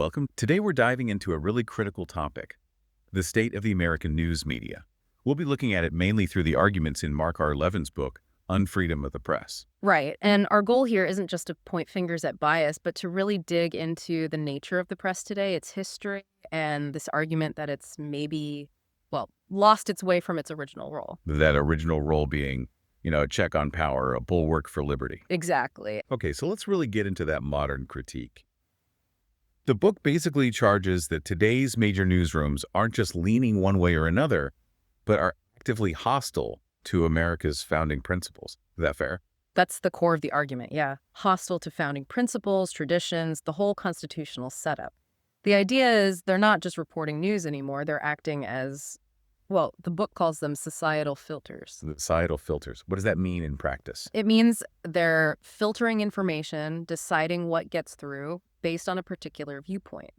welcome. Today we're diving into a really critical topic, the state of the American news media. We'll be looking at it mainly through the arguments in Mark R. Levin's book, Unfreedom of the Press. Right. And our goal here isn't just to point fingers at bias, but to really dig into the nature of the press today, its history, and this argument that it's maybe, lost its way from its original role. That original role being, a check on power, a bulwark for liberty. Exactly. Okay, so let's really get into that modern critique. The book basically charges that today's major newsrooms aren't just leaning one way or another, but are actively hostile to America's founding principles. Is that fair? That's the core of the argument, yeah. Hostile to founding principles, traditions, the whole constitutional setup. The idea is they're not just reporting news anymore, they're acting as, the book calls them societal filters. Societal filters. What does that mean in practice? It means they're filtering information, deciding what gets through based on a particular viewpoint.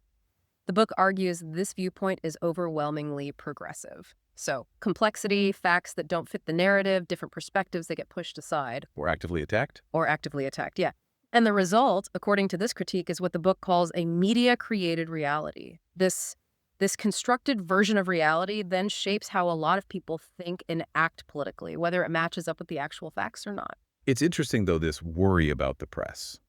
The book argues this viewpoint is overwhelmingly progressive. So complexity, facts that don't fit the narrative, different perspectives that get pushed aside. Or actively attacked? Or actively attacked, yeah. And the result, according to this critique, is what the book calls a media-created reality. This constructed version of reality then shapes how a lot of people think and act politically, whether it matches up with the actual facts or not. It's interesting, though, this worry about the press.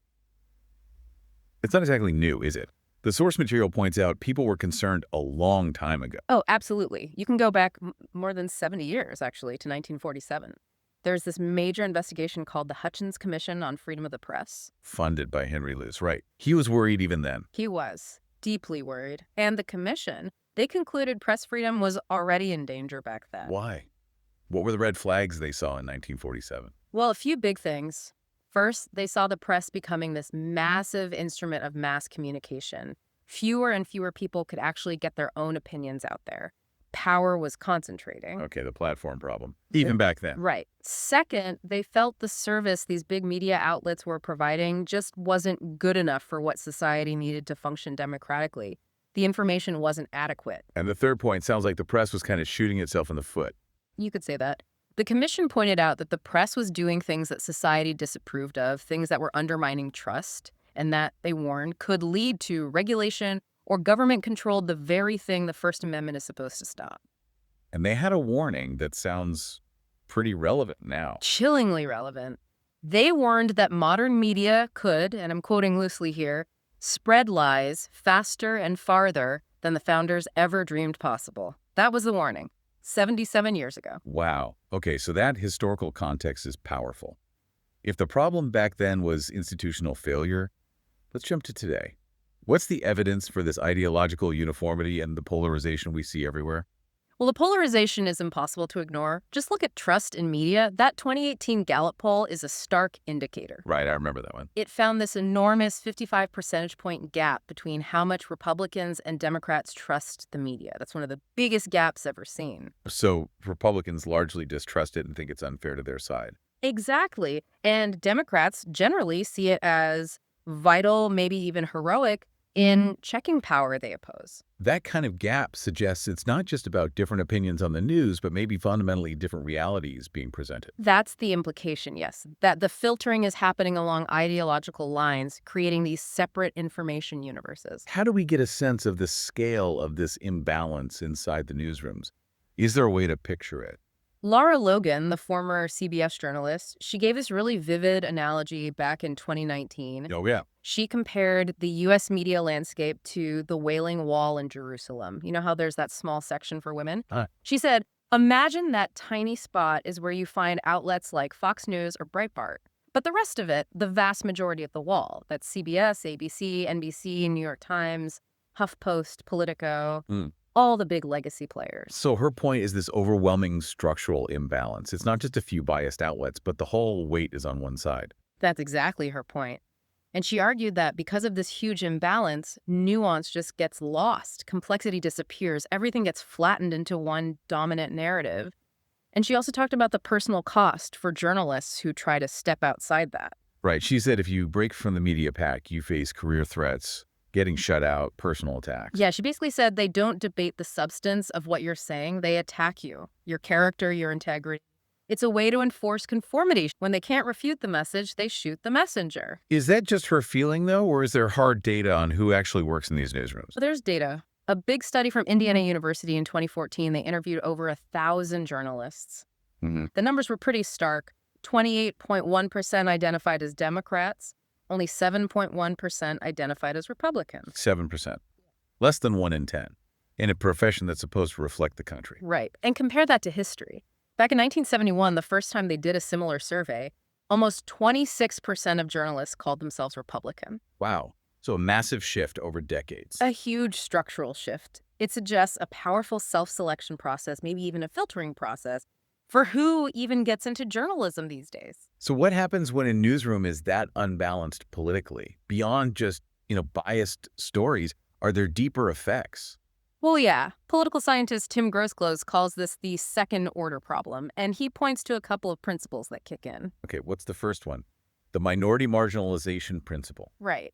It's not exactly new, is it? The source material points out people were concerned a long time ago. Oh, absolutely. You can go back more than 70 years, actually, to 1947. There's this major investigation called the Hutchins Commission on Freedom of the Press. Funded by Henry Luce, right. He was worried even then. He was deeply worried. And the commission, they concluded press freedom was already in danger back then. Why? What were the red flags they saw in 1947? Well, a few big things. First, they saw the press becoming this massive instrument of mass communication. Fewer and fewer people could actually get their own opinions out there. Power was concentrating. Okay, the platform problem. Even back then. Right. Second, they felt the service these big media outlets were providing just wasn't good enough for what society needed to function democratically. The information wasn't adequate. And the third point sounds like the press was kind of shooting itself in the foot. You could say that. The commission pointed out that the press was doing things that society disapproved of, things that were undermining trust, and that, they warned, could lead to regulation or government controlled the very thing the First Amendment is supposed to stop. And they had a warning that sounds pretty relevant now. Chillingly relevant. They warned that modern media could, and I'm quoting loosely here, spread lies faster and farther than the founders ever dreamed possible. That was the warning, 77 years ago. Wow. Okay, so that historical context is powerful. If the problem back then was institutional failure, let's jump to today. What's the evidence for this ideological uniformity and the polarization we see everywhere? Well, the polarization is impossible to ignore. Just look at trust in media. That 2018 Gallup poll is a stark indicator. Right, I remember that one. It found this enormous 55 percentage point gap between how much Republicans and Democrats trust the media. That's one of the biggest gaps ever seen. So Republicans largely distrust it and think it's unfair to their side. Exactly. And Democrats generally see it as vital, maybe even heroic, in checking power they oppose. That kind of gap suggests it's not just about different opinions on the news, but maybe fundamentally different realities being presented. That's the implication, yes. That the filtering is happening along ideological lines, creating these separate information universes. How do we get a sense of the scale of this imbalance inside the newsrooms? Is there a way to picture it? Laura Logan, the former CBS journalist, she gave this really vivid analogy back in 2019. Oh, yeah. She compared the U.S. media landscape to the Wailing Wall in Jerusalem. You know how there's that small section for women? She said, imagine that tiny spot is where you find outlets like Fox News or Breitbart. But the rest of it, the vast majority of the wall, that's CBS, ABC, NBC, New York Times, HuffPost, Politico, all the big legacy players. So her point is this overwhelming structural imbalance. It's not just a few biased outlets, but the whole weight is on one side. That's exactly her point. And she argued that because of this huge imbalance, nuance just gets lost. Complexity disappears. Everything gets flattened into one dominant narrative. And she also talked about the personal cost for journalists who try to step outside that. Right. She said if you break from the media pack, you face career threats, getting shut out, personal attacks. Yeah, she basically said they don't debate the substance of what you're saying. They attack you, your character, your integrity. It's a way to enforce conformity. When they can't refute the message, they shoot the messenger. Is that just her feeling, though, or is there hard data on who actually works in these newsrooms? So there's data. A big study from Indiana University in 2014, they interviewed over 1,000 journalists. The numbers were pretty stark. 28.1% identified as Democrats, only 7.1% identified as Republicans. 7%. Less than 1 in 10. In a profession that's supposed to reflect the country. Right. And compare that to history. Back in 1971, the first time they did a similar survey, almost 26% of journalists called themselves Republican. Wow. So a massive shift over decades. A huge structural shift. It suggests a powerful self-selection process, maybe even a filtering process, for who even gets into journalism these days. So what happens when a newsroom is that unbalanced politically? Beyond just, biased stories, are there deeper effects? Well, yeah. Political scientist Tim Groseclose calls this the second-order problem, and he points to a couple of principles that kick in. Okay, what's the first one? The minority marginalization principle. Right.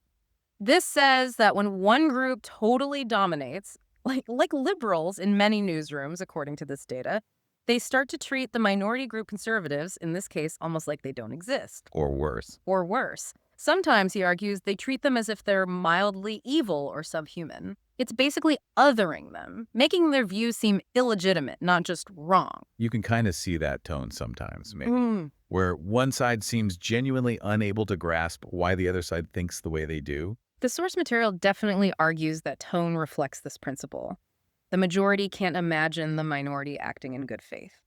This says that when one group totally dominates, like liberals in many newsrooms, according to this data, they start to treat the minority group conservatives, in this case, almost like they don't exist. Or worse. Or worse. Sometimes, he argues, they treat them as if they're mildly evil or subhuman. It's basically othering them, making their views seem illegitimate, not just wrong. You can kind of see that tone sometimes, maybe, where one side seems genuinely unable to grasp why the other side thinks the way they do. The source material definitely argues that tone reflects this principle. The majority can't imagine the minority acting in good faith.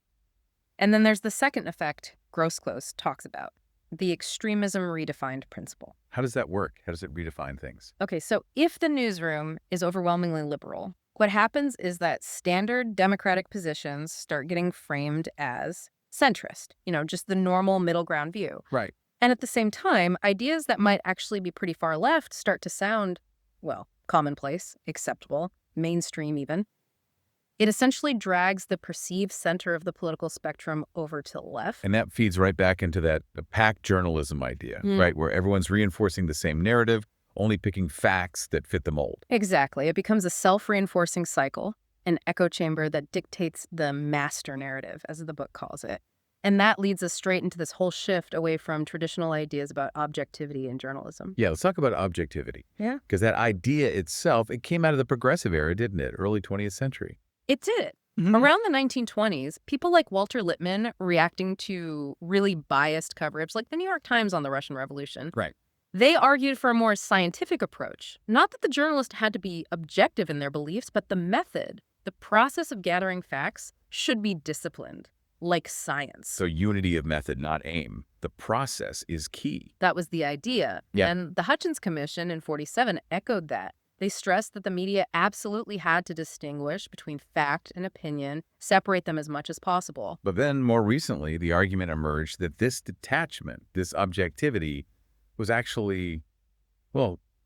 And then there's the second effect Groseclose talks about, the extremism redefined principle. How does that work? How does it redefine things? Okay, so if the newsroom is overwhelmingly liberal, what happens is that standard Democratic positions start getting framed as centrist, just the normal middle ground view. Right. And at the same time, ideas that might actually be pretty far left start to sound, well, commonplace, acceptable, mainstream even. It essentially drags the perceived center of the political spectrum over to the left. And that feeds right back into that pack journalism idea, right? Where everyone's reinforcing the same narrative, only picking facts that fit the mold. Exactly. It becomes a self-reinforcing cycle, an echo chamber that dictates the master narrative, as the book calls it. And that leads us straight into this whole shift away from traditional ideas about objectivity in journalism. Yeah, let's talk about objectivity. Yeah. Because that idea itself, it came out of the progressive era, didn't it? Early 20th century. It did. Around the 1920s, people like Walter Lippmann, reacting to really biased coverage, like the New York Times on the Russian Revolution, Right. they argued for a more scientific approach. Not that the journalist had to be objective in their beliefs, but the method, the process of gathering facts, should be disciplined, like science. So unity of method, not aim. The process is key. That was the idea. Yeah. And the Hutchins Commission in 1947 echoed that. They stressed that the media absolutely had to distinguish between fact and opinion, separate them as much as possible. But then more recently, the argument emerged that this detachment, this objectivity, was actually,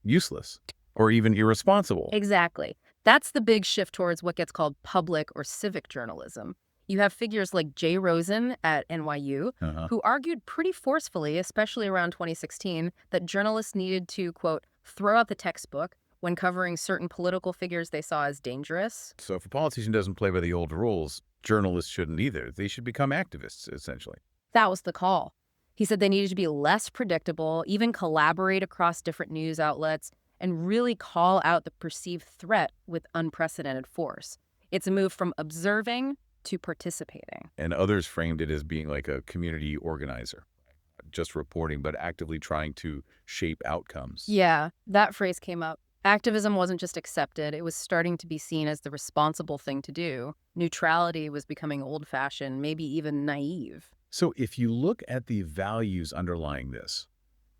useless or even irresponsible. Exactly. That's the big shift towards what gets called public or civic journalism. You have figures like Jay Rosen at NYU, who argued pretty forcefully, especially around 2016, that journalists needed to, quote, throw out the textbook when covering certain political figures they saw as dangerous. So if a politician doesn't play by the old rules, journalists shouldn't either. They should become activists, essentially. That was the call. He said they needed to be less predictable, even collaborate across different news outlets, and really call out the perceived threat with unprecedented force. It's a move from observing to participating. And others framed it as being like a community organizer, just reporting, but actively trying to shape outcomes. Yeah, that phrase came up. Activism wasn't just accepted, it was starting to be seen as the responsible thing to do. Neutrality was becoming old-fashioned, maybe even naive. So if you look at the values underlying this,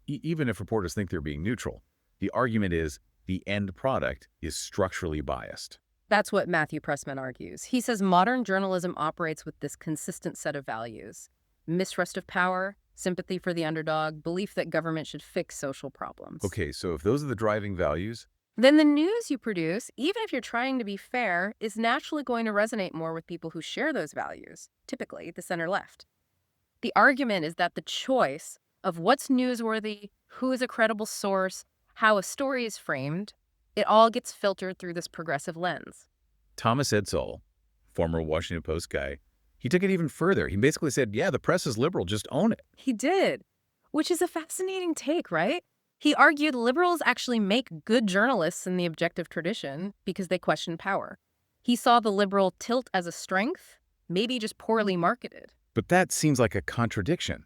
even if reporters think they're being neutral, the argument is the end product is structurally biased. That's what Matthew Pressman argues. He says modern journalism operates with this consistent set of values: mistrust of power, sympathy for the underdog, belief that government should fix social problems. Okay, so if those are the driving values, then the news you produce, even if you're trying to be fair, is naturally going to resonate more with people who share those values, typically the center-left. The argument is that the choice of what's newsworthy, who is a credible source, how a story is framed, it all gets filtered through this progressive lens. Thomas Edsall, former Washington Post guy, He took it even further. He basically said, yeah, the press is liberal, just own it. He did, which is a fascinating take, right? He argued liberals actually make good journalists in the objective tradition because they question power. He saw the liberal tilt as a strength, maybe just poorly marketed. But that seems like a contradiction.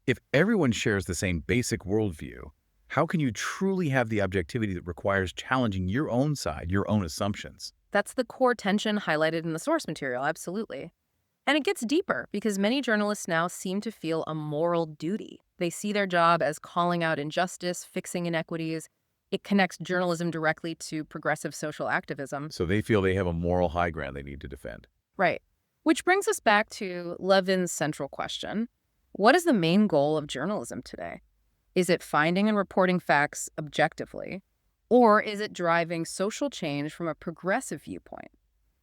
If everyone shares the same basic worldview, how can you truly have the objectivity that requires challenging your own side, your own assumptions? That's the core tension highlighted in the source material, absolutely. And it gets deeper because many journalists now seem to feel a moral duty. They see their job as calling out injustice, fixing inequities. It connects journalism directly to progressive social activism. So they feel they have a moral high ground they need to defend. Right. Which brings us back to Levin's central question. What is the main goal of journalism today? Is it finding and reporting facts objectively? Or is it driving social change from a progressive viewpoint?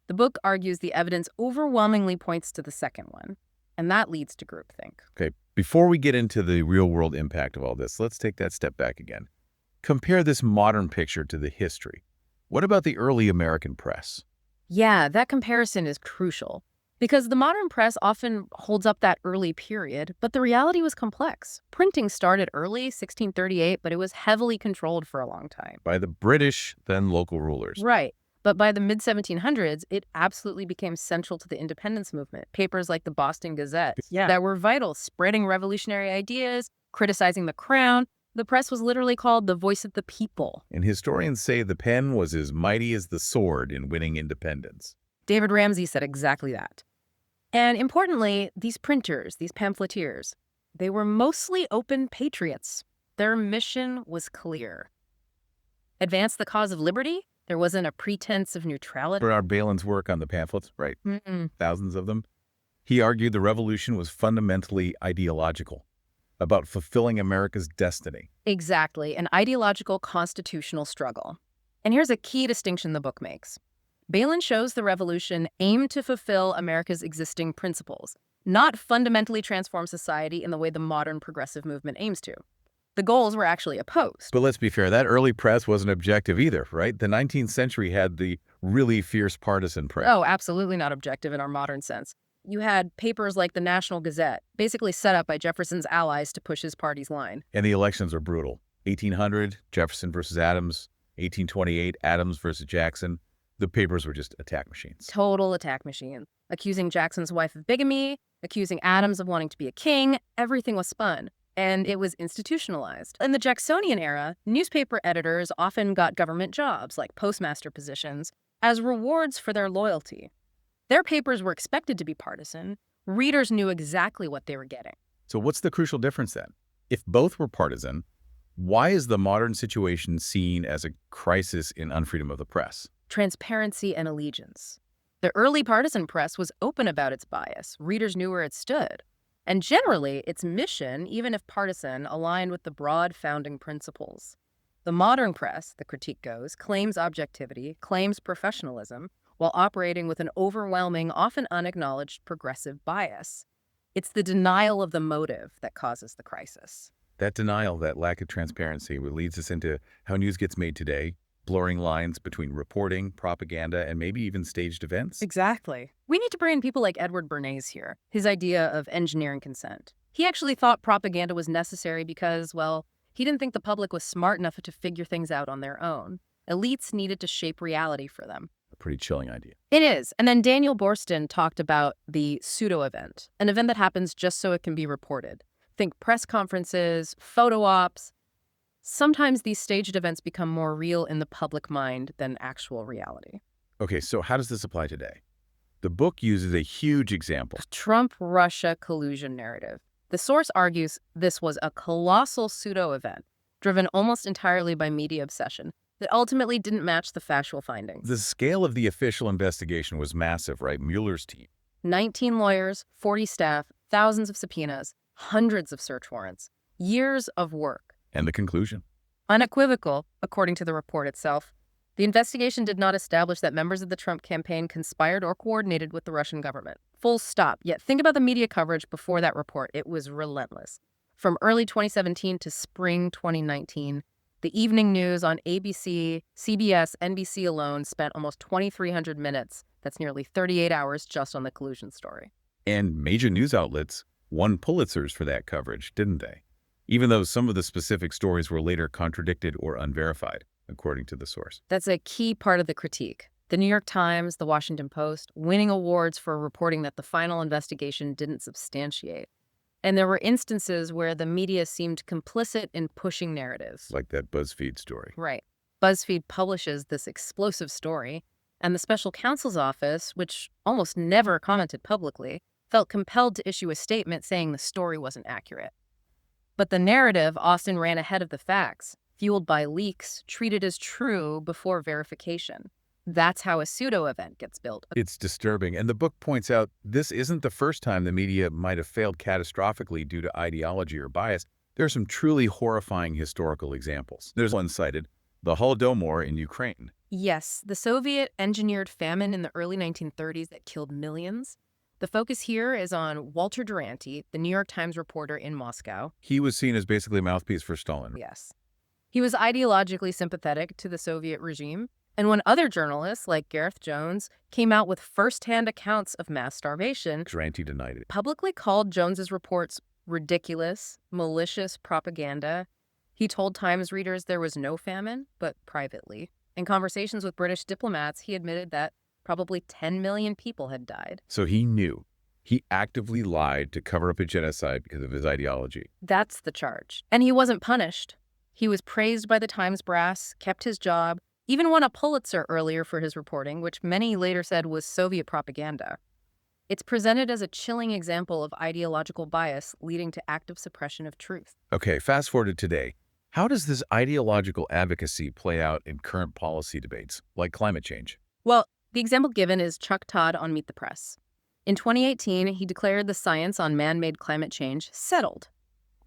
The book argues the evidence overwhelmingly points to the second one, and that leads to groupthink. Okay, before we get into the real-world impact of all this, let's take that step back again. Compare this modern picture to the history. What about the early American press? Yeah, that comparison is crucial because the modern press often holds up that early period, but the reality was complex. Printing started early, 1638, but it was heavily controlled for a long time. By the British, then local rulers. Right. But by the mid-1700s, it absolutely became central to the independence movement. Papers like the Boston Gazette that were vital, spreading revolutionary ideas, criticizing the crown. The press was literally called the voice of the people. And historians say the pen was as mighty as the sword in winning independence. David Ramsey said exactly that. And importantly, these printers, these pamphleteers, they were mostly open patriots. Their mission was clear. Advance the cause of liberty. There wasn't a pretense of neutrality. Bernard Bailyn's work on the pamphlets, right? Thousands of them. He argued the revolution was fundamentally ideological, about fulfilling America's destiny. Exactly, an ideological constitutional struggle. And here's a key distinction the book makes. Balin shows the revolution aimed to fulfill America's existing principles, not fundamentally transform society in the way the modern progressive movement aims to. The goals were actually opposed. But let's be fair, that early press wasn't objective either, right? The 19th century had the really fierce partisan press. Oh, absolutely not objective in our modern sense. You had papers like the National Gazette, basically set up by Jefferson's allies to push his party's line. And the elections are brutal. 1800, Jefferson versus Adams. 1828, Adams versus Jackson. The papers were just attack machines. Total attack machine. Accusing Jackson's wife of bigamy, accusing Adams of wanting to be a king, everything was spun. And it was institutionalized. In the Jacksonian era, newspaper editors often got government jobs, like postmaster positions, as rewards for their loyalty. Their papers were expected to be partisan. Readers knew exactly what they were getting. So what's the crucial difference then? If both were partisan, why is the modern situation seen as a crisis in unfreedom of the press? Transparency and allegiance. The early partisan press was open about its bias. Readers knew where it stood. And generally, its mission, even if partisan, aligned with the broad founding principles. The modern press, the critique goes, claims objectivity, claims professionalism, while operating with an overwhelming, often unacknowledged progressive bias. It's the denial of the motive that causes the crisis. That denial, that lack of transparency, leads us into how news gets made today, blurring lines between reporting, propaganda, and maybe even staged events. Exactly. We need to bring in people like Edward Bernays here, his idea of engineering consent. He actually thought propaganda was necessary because, well, he didn't think the public was smart enough to figure things out on their own. Elites needed to shape reality for them. A pretty chilling idea. It is. And then Daniel Boorstin talked about the pseudo-event, an event that happens just so it can be reported. Think press conferences, photo ops. Sometimes these staged events become more real in the public mind than actual reality. Okay, so how does this apply today? The book uses a huge example. Trump-Russia collusion narrative. The source argues this was a colossal pseudo-event, driven almost entirely by media obsession, that ultimately didn't match the factual findings. The scale of the official investigation was massive, right? Mueller's team. 19 lawyers, 40 staff, thousands of subpoenas, hundreds of search warrants, years of work. And the conclusion? Unequivocal, according to the report itself. The investigation did not establish that members of the Trump campaign conspired or coordinated with the Russian government. Full stop. Yet think about the media coverage before that report. It was relentless. From early 2017 to spring 2019, the evening news on ABC, CBS, NBC alone spent almost 2,300 minutes. That's nearly 38 hours just on the collusion story. And major news outlets won Pulitzers for that coverage, didn't they? Even though some of the specific stories were later contradicted or unverified, according to the source. That's a key part of the critique. The New York Times, the Washington Post, winning awards for reporting that the final investigation didn't substantiate. And there were instances where the media seemed complicit in pushing narratives. Like that BuzzFeed story. Right. BuzzFeed publishes this explosive story, and the special counsel's office, which almost never commented publicly, felt compelled to issue a statement saying the story wasn't accurate. But the narrative often ran ahead of the facts, fueled by leaks treated as true before verification. That's how a pseudo-event gets built. It's disturbing, and the book points out this isn't the first time the media might have failed catastrophically due to ideology or bias. There are some truly horrifying historical examples. There's one cited, the Holodomor in Ukraine. Yes, the Soviet-engineered famine in the early 1930s that killed millions. The focus here is on Walter Duranty, the New York Times reporter in Moscow. He was seen as basically a mouthpiece for Stalin. Yes. He was ideologically sympathetic to the Soviet regime, and when other journalists, like Gareth Jones, came out with first-hand accounts of mass starvation, Duranty denied it. publicly called Jones's reports ridiculous, malicious propaganda. He told Times readers there was no famine, but privately. In conversations with British diplomats, he admitted that probably 10 million people had died. So he knew. He actively lied to cover up a genocide because of his ideology. That's the charge. And he wasn't punished. He was praised by the Times brass, kept his job, even won a Pulitzer earlier for his reporting, which many later said was Soviet propaganda. It's presented as a chilling example of ideological bias leading to active suppression of truth. Okay, fast forward to today. How does this ideological advocacy play out in current policy debates, like climate change? Well, the example given is Chuck Todd on Meet the Press. In 2018, he declared the science on man-made climate change settled.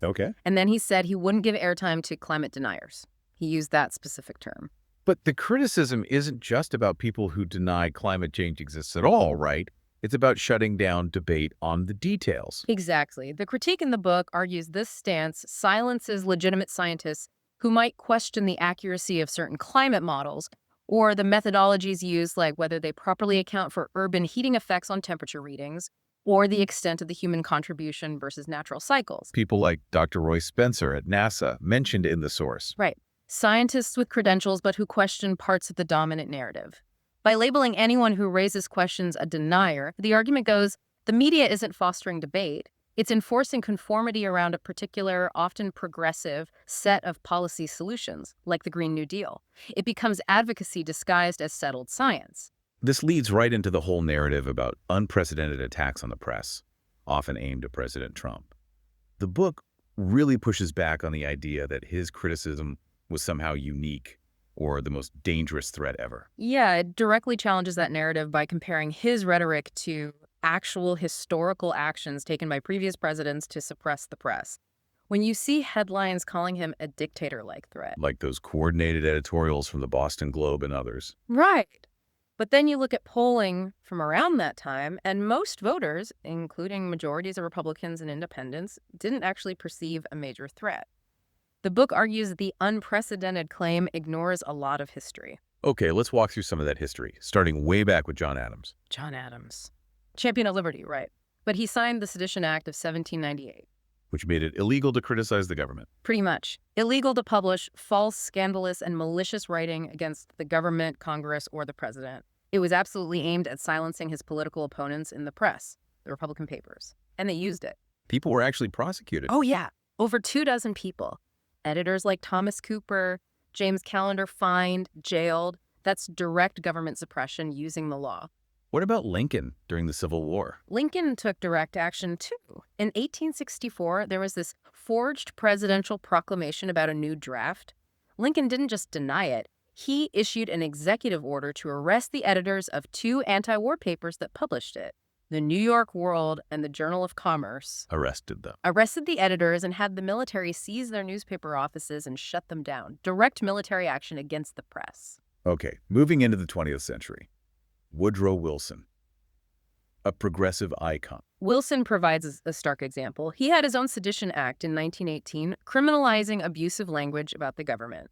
Okay. And then he said he wouldn't give airtime to climate deniers. He used that specific term. But the criticism isn't just about people who deny climate change exists at all, right? It's about shutting down debate on the details. Exactly. The critique in the book argues this stance silences legitimate scientists who might question the accuracy of certain climate models or the methodologies used, like whether they properly account for urban heating effects on temperature readings or the extent of the human contribution versus natural cycles. People like Dr. Roy Spencer at NASA mentioned in the source. Right. Scientists with credentials but who question parts of the dominant narrative. By labeling anyone who raises questions a denier, the argument goes, the media isn't fostering debate. It's enforcing conformity around a particular, often progressive, set of policy solutions, like the Green New Deal. It becomes advocacy disguised as settled science. This leads right into the whole narrative about unprecedented attacks on the press, often aimed at President Trump. The book really pushes back on the idea that his criticism was somehow unique or the most dangerous threat ever. Yeah, it directly challenges that narrative by comparing his rhetoric to actual historical actions taken by previous presidents to suppress the press. When you see headlines calling him a dictator-like threat. Like those coordinated editorials from the Boston Globe and others. Right. But then you look at polling from around that time, and most voters, including majorities of Republicans and independents, didn't actually perceive a major threat. The book argues that the unprecedented claim ignores a lot of history. Okay, let's walk through some of that history, starting way back with John Adams. John Adams. Champion of liberty, right. But he signed the Sedition Act of 1798. Which made it illegal to criticize the government. Pretty much. Illegal to publish false, scandalous, and malicious writing against the government, Congress, or the president. It was absolutely aimed at silencing his political opponents in the press, the Republican papers. And they used it. People were actually prosecuted. Oh, yeah. Over 24 people. Editors like Thomas Cooper, James Callender fined, jailed. That's direct government suppression using the law. What about Lincoln during the Civil War? Lincoln took direct action, too. In 1864, there was this forged presidential proclamation about a new draft. Lincoln didn't just deny it. He issued an executive order to arrest the editors of 2 anti-war papers that published it. The New York World and the Journal of Commerce Arrested them. arrested the editors and had the military seize their newspaper offices and shut them down. Direct military action against the press. Okay, moving into the 20th century. Woodrow Wilson, a progressive icon. Wilson provides a stark example. He had his own Sedition Act in 1918, criminalizing abusive language about the government.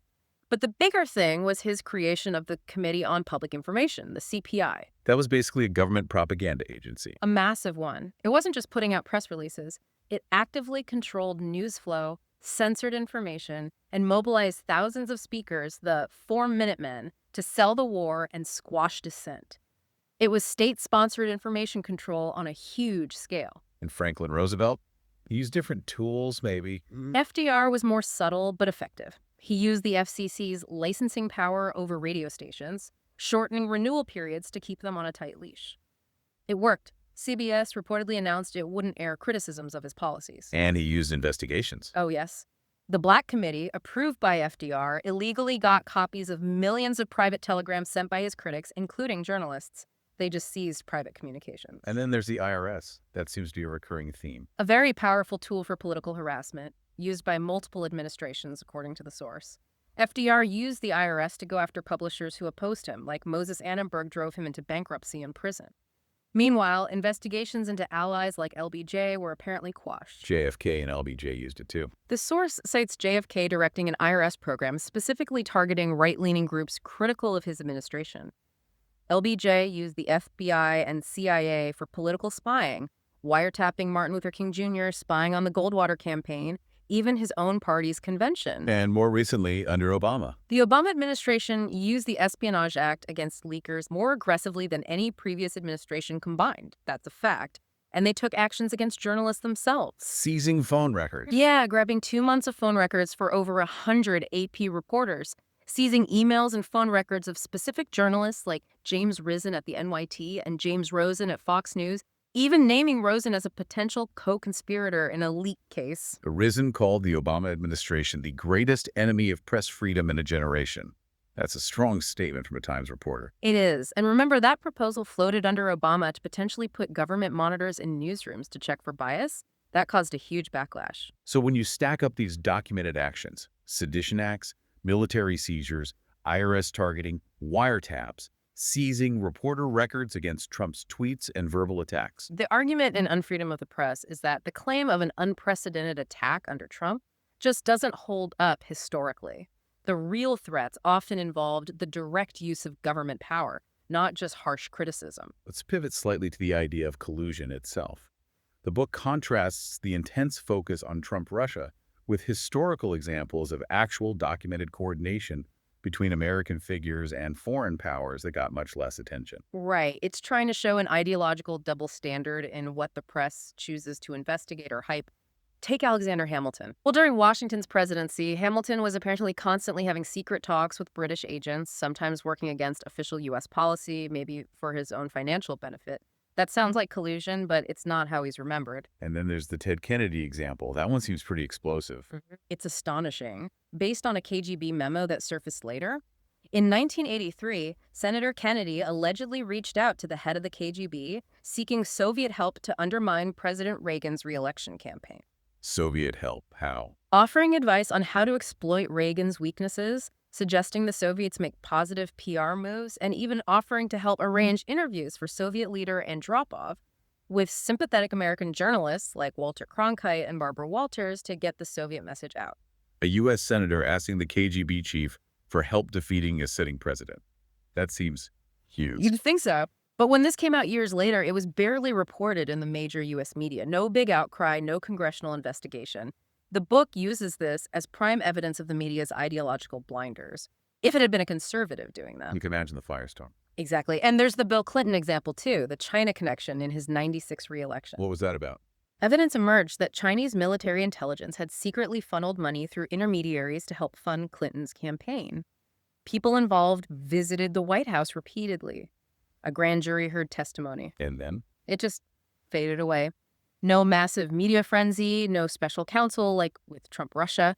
But the bigger thing was his creation of the Committee on Public Information, the CPI. That was basically a government propaganda agency. A massive one. It wasn't just putting out press releases. It actively controlled news flow, censored information, and mobilized thousands of speakers, the 4-Minute Men, to sell the war and squash dissent. It was state-sponsored information control on a huge scale. And Franklin Roosevelt? He used different tools, maybe. FDR was more subtle but effective. He used the FCC's licensing power over radio stations, shortening renewal periods to keep them on a tight leash. It worked. CBS reportedly announced it wouldn't air criticisms of his policies. And he used investigations. Oh, yes. The Black Committee, approved by FDR, illegally got copies of millions of private telegrams sent by his critics, including journalists. They just seized private communications. And then there's the IRS. That seems to be a recurring theme. A very powerful tool for political harassment, used by multiple administrations, according to the source. FDR used the IRS to go after publishers who opposed him, like Moses Annenberg drove him into bankruptcy and prison. Meanwhile, investigations into allies like LBJ were apparently quashed. JFK and LBJ used it too. The source cites JFK directing an IRS program specifically targeting right-leaning groups critical of his administration. LBJ used the FBI and CIA for political spying, wiretapping Martin Luther King Jr., spying on the Goldwater campaign, even his own party's convention. And more recently, under Obama. The Obama administration used the Espionage Act against leakers more aggressively than any previous administration combined. That's a fact. And they took actions against journalists themselves. Seizing phone records. Yeah, grabbing 2 months of phone records for over 100 AP reporters, seizing emails and phone records of specific journalists like James Risen at the NYT and James Rosen at Fox News, even naming Rosen as a potential co-conspirator in a leak case. Risen called the Obama administration the greatest enemy of press freedom in a generation. That's a strong statement from a Times reporter. It is. And remember, that proposal floated under Obama to potentially put government monitors in newsrooms to check for bias. That caused a huge backlash. So when you stack up these documented actions, sedition acts, military seizures, IRS targeting, wiretaps, seizing reporter records against Trump's tweets and verbal attacks. The argument in Unfreedom of the Press is that the claim of an unprecedented attack under Trump just doesn't hold up historically. The real threats often involved the direct use of government power, not just harsh criticism. Let's pivot slightly to the idea of collusion itself. The book contrasts the intense focus on Trump-Russia with historical examples of actual documented coordination between American figures and foreign powers that got much less attention. Right. It's trying to show an ideological double standard in what the press chooses to investigate or hype. Take Alexander Hamilton. Well, during Washington's presidency, Hamilton was apparently constantly having secret talks with British agents, sometimes working against official U.S. policy, maybe for his own financial benefit. That sounds like collusion, but it's not how he's remembered. And then there's the Ted Kennedy example. That one seems pretty explosive. It's astonishing. Based on a KGB memo that surfaced later, in 1983, Senator Kennedy allegedly reached out to the head of the KGB, seeking Soviet help to undermine President Reagan's re-election campaign. Soviet help, how? Offering advice on how to exploit Reagan's weaknesses, suggesting the Soviets make positive PR moves, and even offering to help arrange interviews for Soviet leader Andropov with sympathetic American journalists like Walter Cronkite and Barbara Walters to get the Soviet message out. A U.S. senator asking the KGB chief for help defeating a sitting president. That seems huge. You'd think so. But when this came out years later, it was barely reported in the major U.S. media. No big outcry, no congressional investigation. The book uses this as prime evidence of the media's ideological blinders, if it had been a conservative doing that. You can imagine the firestorm. Exactly. And there's the Bill Clinton example, too, the China connection in his '96 re-election. What was that about? Evidence emerged that Chinese military intelligence had secretly funneled money through intermediaries to help fund Clinton's campaign. People involved visited the White House repeatedly. A grand jury heard testimony. And then? It just faded away. No massive media frenzy, no special counsel like with Trump-Russia.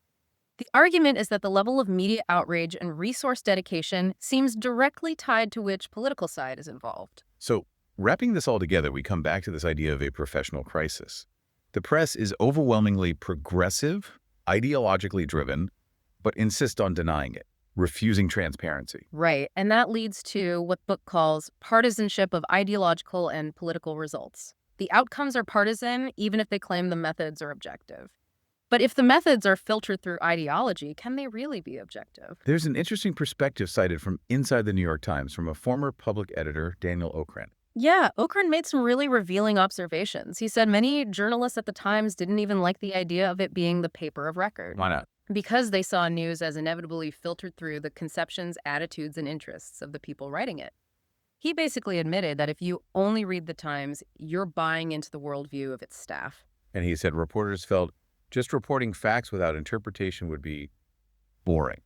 The argument is that the level of media outrage and resource dedication seems directly tied to which political side is involved. So, wrapping this all together, we come back to this idea of a professional crisis. The press is overwhelmingly progressive, ideologically driven, but insists on denying it, refusing transparency. Right, and that leads to what the book calls partisanship of ideological and political results. The outcomes are partisan, even if they claim the methods are objective. But if the methods are filtered through ideology, can they really be objective? There's an interesting perspective cited from inside the New York Times from a former public editor, Daniel Okren. Yeah, Okran made some really revealing observations. He said many journalists at the Times didn't even like the idea of it being the paper of record Why not? because they saw news as inevitably filtered through the conceptions, attitudes, and interests of the people writing it. He basically admitted that if you only read the Times, you're buying into the worldview of its staff. And he said reporters felt just reporting facts without interpretation would be boring,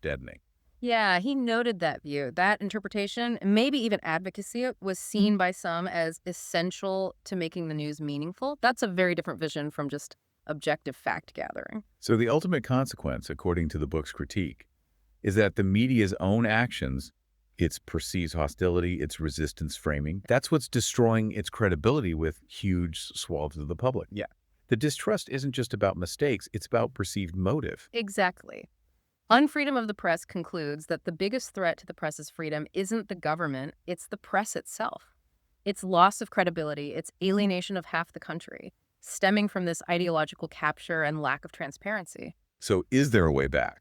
deadening. Yeah, he noted that view. That interpretation, maybe even advocacy, was seen by some as essential to making the news meaningful. That's a very different vision from just objective fact gathering. So the ultimate consequence, according to the book's critique, is that the media's own actions, its perceived hostility, its resistance framing, that's what's destroying its credibility with huge swaths of the public. Yeah. The distrust isn't just about mistakes, it's about perceived motive. Exactly. Unfreedom of the press concludes that the biggest threat to the press's freedom isn't the government, it's the press itself. Its loss of credibility, its alienation of half the country, stemming from this ideological capture and lack of transparency. So is there a way back?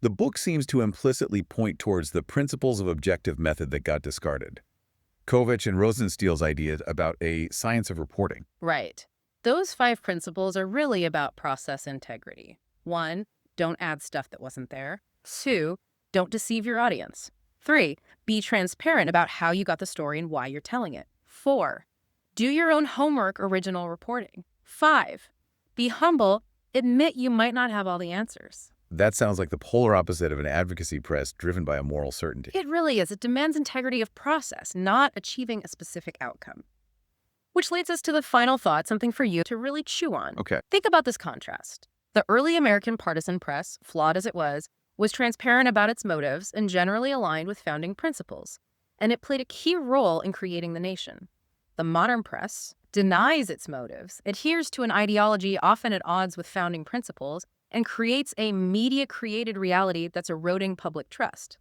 The book seems to implicitly point towards the principles of objective method that got discarded. Kovach and Rosenstiel's ideas about a science of reporting. Right. Those 5 principles are really about process integrity. 1, don't add stuff that wasn't there. 2, don't deceive your audience. 3, be transparent about how you got the story and why you're telling it. 4, do your own homework, original reporting. 5, be humble, admit you might not have all the answers. That sounds like the polar opposite of an advocacy press driven by a moral certainty. It really is. It demands integrity of process, not achieving a specific outcome. Which leads us to the final thought, something for you to really chew on. Okay. Think about this contrast. The early American partisan press, flawed as it was transparent about its motives and generally aligned with founding principles, and it played a key role in creating the nation. The modern press denies its motives, adheres to an ideology often at odds with founding principles, and creates a media-created reality that's eroding public trust.